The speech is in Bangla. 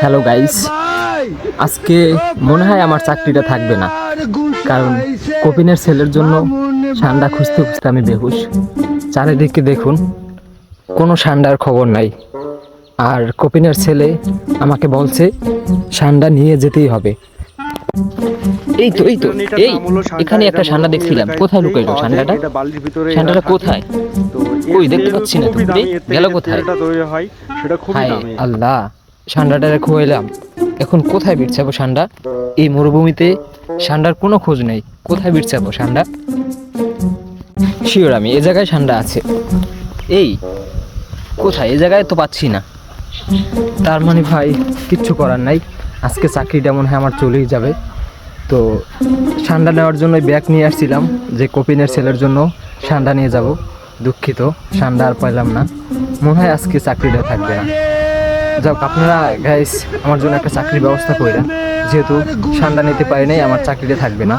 হ্যালো গাইস, আজকে মনে হয় আমার চাকরিটা থাকবে না, কারণ কপিনের ছেলের জন্য সান্ডা খুঁজতে খুঁজতে আমি বেহুশ। চারিদিকে দেখুন, কোনো সান্ডার খবর নাই। আর কপিনের ছেলে আমাকে বলছে সান্ডা নিয়ে যেতেই হবে। এই তো এখানে একটা সান্ডা দেখছিলাম, কোথায় লুকাইলো সান্ডাটা? সান্ডাটা কোথায়? কই দেখতে পাচ্ছি না তো, গেল কোথায়? হায় আল্লাহ, সান্ডাটারে খুয়াইলাম, এখন কোথায় বিটছাবো সান্ডা? এই মরুভূমিতে সান্ডার কোনো খোঁজ নেই, কোথায় বিটছাবো সান্ডা? শিওর আমি এ জায়গায় সান্ডা আছে। এই কোথায়? এ জায়গায় তো পাচ্ছি না। তার মানে ভাই কিচ্ছু করার নাই, আজকে চাকরিটা মনে হয় আমার চলেই যাবে। তো সান্ডা নেওয়ার জন্য ব্যাগ নিয়ে আসছিলাম, যে কপিনের ছেলের জন্য সান্ডা নিয়ে যাব। দুঃখিত, সান্ডা আর পাইলাম না, মনে হয় আজকে চাকরিটা থাকবে না। যাক, আপনারা গাইস আমার জন্য একটা চাকরির ব্যবস্থা কইরা, যেহেতু সান্ডা নিতে পারি নাই, আমার চাকরিটা থাকবে না।